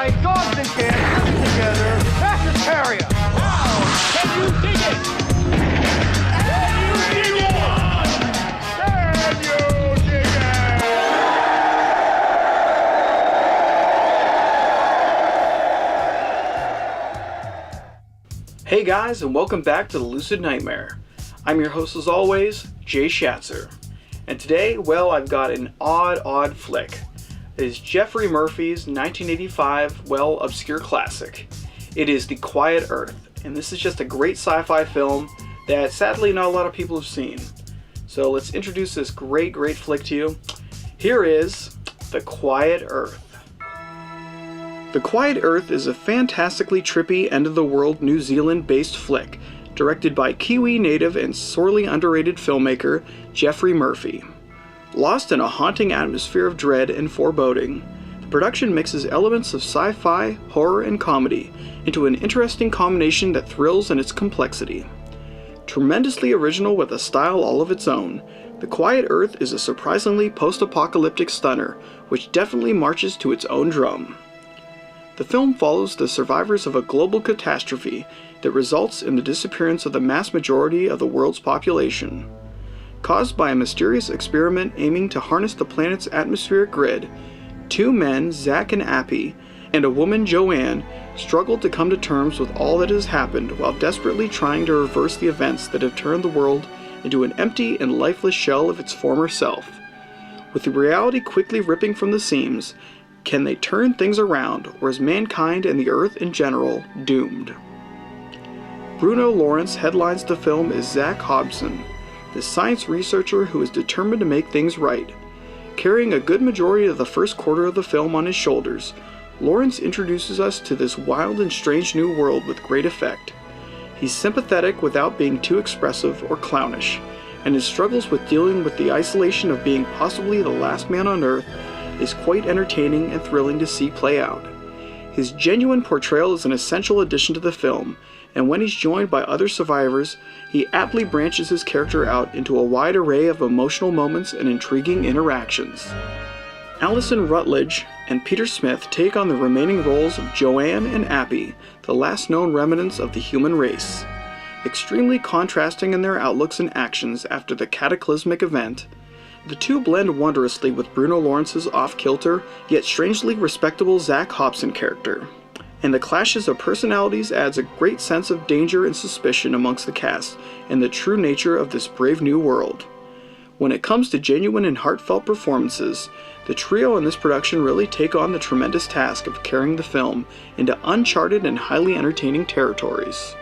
sci-fi dogs and cats living together. That's hysteria. Wow! Can you dig it? Can you dig it? Can you dig it? Hey guys, and welcome back to the Lucid Nightmare. I'm your host as always, Jay Schatzer. And today, well, I've got an odd flick. It is Geoffrey Murphy's 1985, well, obscure classic. It is The Quiet Earth, and this is just a great sci-fi film that sadly not a lot of people have seen. So let's introduce this great flick to you. Here is The Quiet Earth. The Quiet Earth is a fantastically trippy, end-of-the-world New Zealand-based flick directed by Kiwi native and sorely underrated filmmaker Geoffrey Murphy. Lost in a haunting atmosphere of dread and foreboding, the production mixes elements of sci-fi, horror, and comedy into an interesting combination that thrills in its complexity. Tremendously original with a style all of its own, The Quiet Earth is a surprisingly post-apocalyptic stunner which definitely marches to its own drum. The film follows the survivors of a global catastrophe that results in the disappearance of the mass majority of the world's population. Caused by a mysterious experiment aiming to harness the planet's atmospheric grid, two men, Zach and Appy, and a woman, Joanne, struggle to come to terms with all that has happened while desperately trying to reverse the events that have turned the world into an empty and lifeless shell of its former self. With the reality quickly ripping from the seams, can they turn things around, or is mankind and the Earth in general doomed? Bruno Lawrence headlines the film as Zach Hobson, the science researcher who is determined to make things right. Carrying a good majority of the first quarter of the film on his shoulders, Lawrence introduces us to this wild and strange new world with great effect. He's sympathetic without being too expressive or clownish, and his struggles with dealing with the isolation of being possibly the last man on Earth is quite entertaining and thrilling to see play out. His genuine portrayal is an essential addition to the film, and when he's joined by other survivors, he aptly branches his character out into a wide array of emotional moments and intriguing interactions. Alison Rutledge and Peter Smith take on the remaining roles of Joanne and Appy, the last known remnants of the human race. Extremely contrasting in their outlooks and actions after the cataclysmic event, the two blend wondrously with Bruno Lawrence's off-kilter, yet strangely respectable Zach Hobson character. And the clashes of personalities adds a great sense of danger and suspicion amongst the cast and the true nature of this brave new world. When it comes to genuine and heartfelt performances, the trio in this production really take on the tremendous task of carrying the film into uncharted and highly entertaining territories.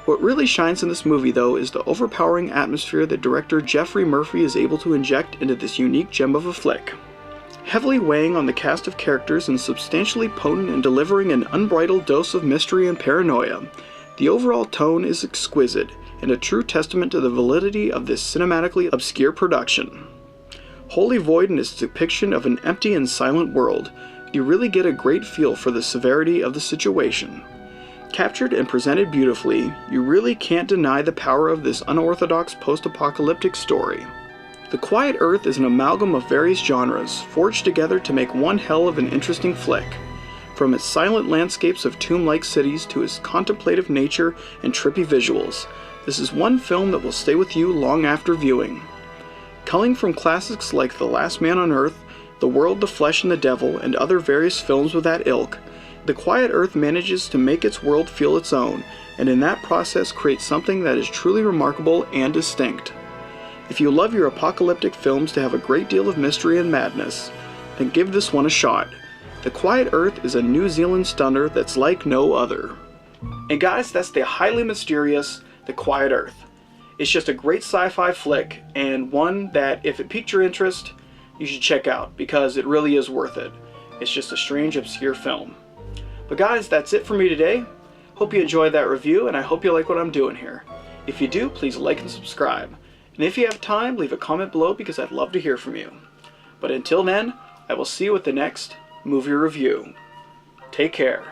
What really shines in this movie, though, is the overpowering atmosphere that director Geoffrey Murphy is able to inject into this unique gem of a flick. Heavily weighing on the cast of characters and substantially potent in delivering an unbridled dose of mystery and paranoia, the overall tone is exquisite and a true testament to the validity of this cinematically obscure production. Wholly void in its depiction of an empty and silent world, you really get a great feel for the severity of the situation. Captured and presented beautifully, you really can't deny the power of this unorthodox post-apocalyptic story. The Quiet Earth is an amalgam of various genres, forged together to make one hell of an interesting flick. From its silent landscapes of tomb-like cities to its contemplative nature and trippy visuals, this is one film that will stay with you long after viewing. Culling from classics like The Last Man on Earth, The World, the Flesh, and the Devil, and other various films with that ilk, The Quiet Earth manages to make its world feel its own, and in that process creates something that is truly remarkable and distinct. If you love your apocalyptic films to have a great deal of mystery and madness, then give this one a shot. The Quiet Earth is a New Zealand stunner that's like no other. And guys, that's the highly mysterious The Quiet Earth. It's just a great sci-fi flick, and one that, if it piqued your interest, you should check out, because it really is worth it. It's just a strange, obscure film. But guys, that's it for me today. Hope you enjoyed that review, and I hope you like what I'm doing here. If you do, please like and subscribe. And if you have time, leave a comment below because I'd love to hear from you. But until then, I will see you with the next movie review. Take care.